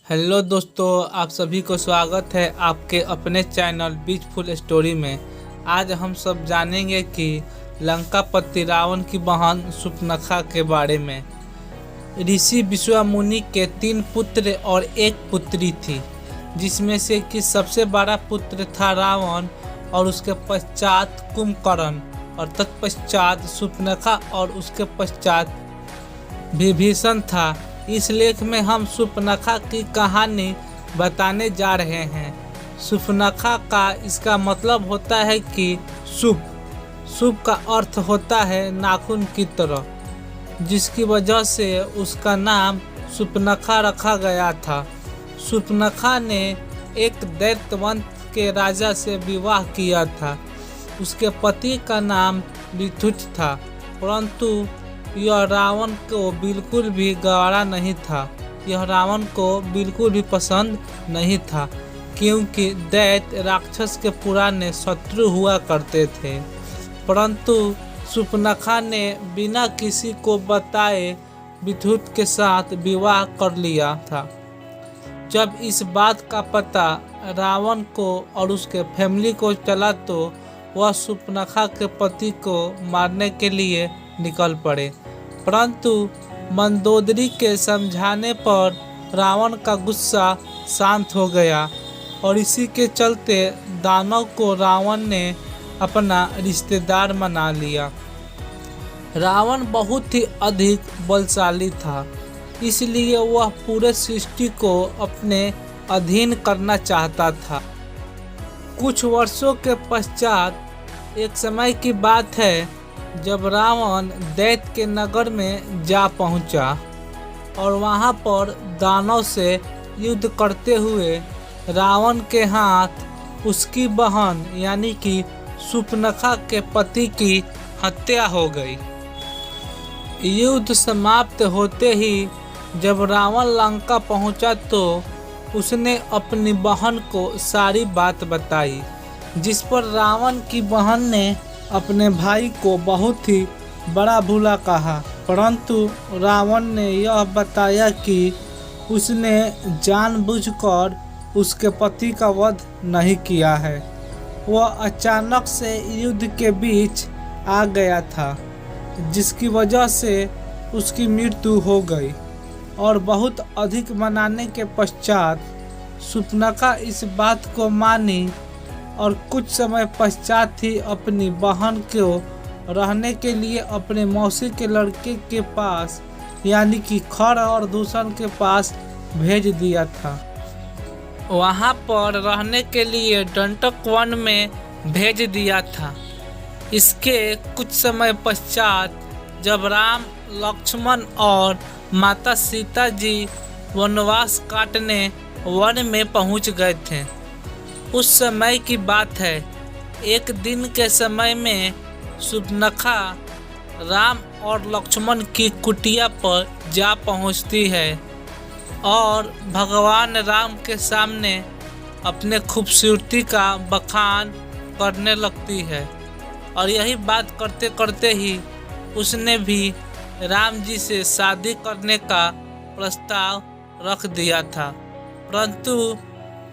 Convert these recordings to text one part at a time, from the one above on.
Hello दोस्तों, आप सभी को स्वागत है आपके अपने चैनल बीचफुल स्टोरी में। आज हम सब जानेंगे कि लंकापति रावण की बहन शूर्पणखा के बारे में। ऋषि विश्वामुनि के 3 पुत्र और 1 पुत्री थी, जिसमें से कि सबसे बड़ा पुत्र था रावण और उसके पश्चात कुंभकर्ण और तत्पश्चात शूर्पणखा और उसके पश्चात विभीषण था। इस लेख में हम शूर्पणखा की कहानी बताने जा रहे हैं। शूर्पणखा का इसका मतलब होता है कि शुभ। शुभ का अर्थ होता है नाखून की तरह, जिसकी वजह से उसका नाम शूर्पणखा रखा गया था। शूर्पणखा ने एक दैत्यवंश के राजा से विवाह किया था। उसके पति का नाम विद्युत था, परंतु यह रावण को बिल्कुल भी गवारा नहीं था। यह रावण को बिल्कुल भी पसंद नहीं था, क्योंकि दैत्य राक्षस के पुराने शत्रु हुआ करते थे। परंतु शूर्पणखा ने बिना किसी को बताए विद्युत के साथ विवाह कर लिया था। जब इस बात का पता रावण को और उसके फैमिली को चला, तो वह शूर्पणखा के पति को मारने के लिए निकल पड़े। परंतु मंदोदरी के समझाने पर रावण का गुस्सा शांत हो गया और इसी के चलते दानव को रावण ने अपना रिश्तेदार बना लिया। रावण बहुत ही अधिक बलशाली था, इसलिए वह पूरे सृष्टि को अपने अधीन करना चाहता था। कुछ वर्षों के पश्चात एक समय की बात है, जब रावण दैत्य के नगर में जा पहुंचा और वहां पर दानव से युद्ध करते हुए रावण के हाथ उसकी बहन यानी कि शूर्पणखा के पति की हत्या हो गई। युद्ध समाप्त होते ही जब रावण लंका पहुंचा, तो उसने अपनी बहन को सारी बात बताई, जिस पर रावण की बहन ने अपने भाई को बहुत ही बड़ा भूला कहा। परंतु रावण ने यह बताया कि उसने जानबूझकर उसके पति का वध नहीं किया है। वह अचानक से युद्ध के बीच आ गया था, जिसकी वजह से उसकी मृत्यु हो गई। और बहुत अधिक मनाने के पश्चात शूर्पणखा इस बात को मानी और कुछ समय पश्चात ही अपनी बहन को रहने के लिए अपने मौसी के लड़के के पास यानी कि खर और दूषण के पास भेज दिया था। वहां पर रहने के लिए दंडक वन में भेज दिया था। इसके कुछ समय पश्चात जब राम, लक्ष्मण और माता सीता जी वनवास काटने वन में पहुंच गए थे, उस समय की बात है। एक दिन के समय में शूर्पणखा राम और लक्ष्मण की कुटिया पर जा पहुंचती है और भगवान राम के सामने अपने खूबसूरती का बखान करने लगती है। और यही बात करते करते ही उसने भी राम जी से शादी करने का प्रस्ताव रख दिया था। परंतु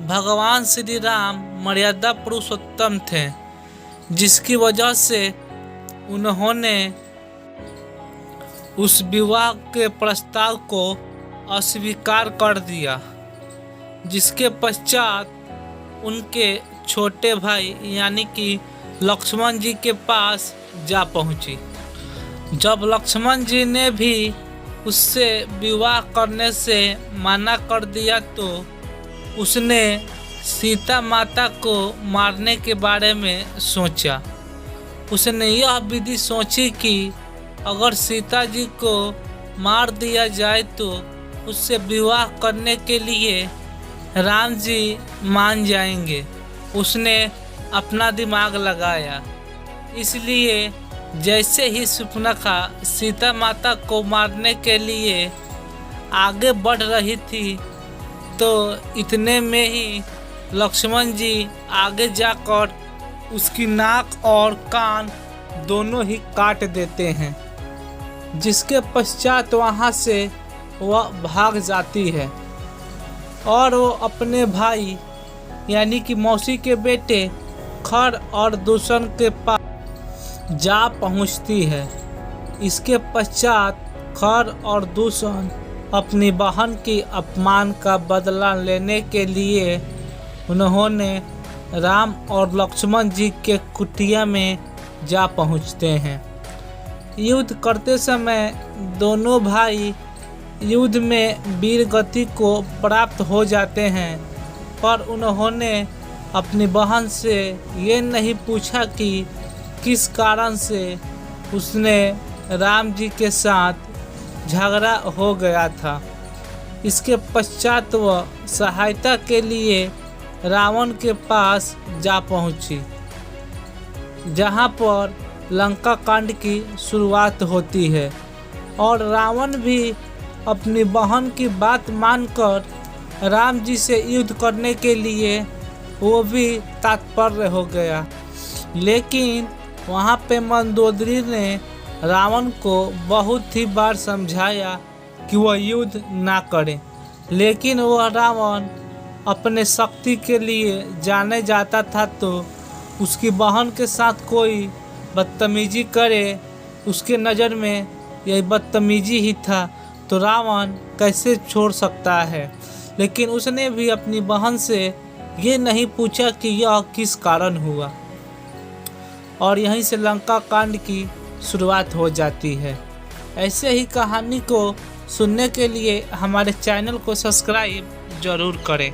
भगवान श्री राम मर्यादा पुरुषोत्तम थे, जिसकी वजह से उन्होंने उस विवाह के प्रस्ताव को अस्वीकार कर दिया। जिसके पश्चात उनके छोटे भाई यानी कि लक्ष्मण जी के पास जा पहुंची। जब लक्ष्मण जी ने भी उससे विवाह करने से मना कर दिया, तो उसने सीता माता को मारने के बारे में सोचा। उसने यह विधि सोची कि अगर सीता जी को मार दिया जाए तो उससे विवाह करने के लिए राम जी मान जाएंगे। उसने अपना दिमाग लगाया, इसलिए जैसे ही शूर्पणखा सीता माता को मारने के लिए आगे बढ़ रही थी, तो इतने में ही लक्ष्मण जी आगे जाकर उसकी नाक और कान दोनों ही काट देते हैं, जिसके पश्चात वहां से वह भाग जाती है। और वो अपने भाई यानी कि मौसी के बेटे खर और दूषण के पास जा पहुंचती है। इसके पश्चात खर और दूषण अपनी बहन की अपमान का बदला लेने के लिए उन्होंने राम और लक्ष्मण जी के कुटिया में जा पहुंचते हैं। युद्ध करते समय दोनों भाई युद्ध में वीर गति को प्राप्त हो जाते हैं, पर उन्होंने अपनी बहन से ये नहीं पूछा कि किस कारण से उसने राम जी के साथ झगड़ा हो गया था। इसके पश्चात वह सहायता के लिए रावण के पास जा पहुंची, जहां पर लंका कांड की शुरुआत होती है और रावण भी अपनी बहन की बात मानकर राम जी से युद्ध करने के लिए वो भी तत्पर हो गया। लेकिन वहाँ पे मंदोदरी ने रावण को बहुत ही बार समझाया कि वह युद्ध ना करे, लेकिन वह रावण अपने शक्ति के लिए जाने जाता था, तो उसकी बहन के साथ कोई बदतमीजी करे उसके नज़र में यह बदतमीजी ही था, तो रावण कैसे छोड़ सकता है। लेकिन उसने भी अपनी बहन से ये नहीं पूछा कि यह किस कारण हुआ, और यहीं से लंका कांड की शुरुआत हो जाती है। ऐसे ही कहानी को सुनने के लिए हमारे चैनल को सब्सक्राइब जरूर करें।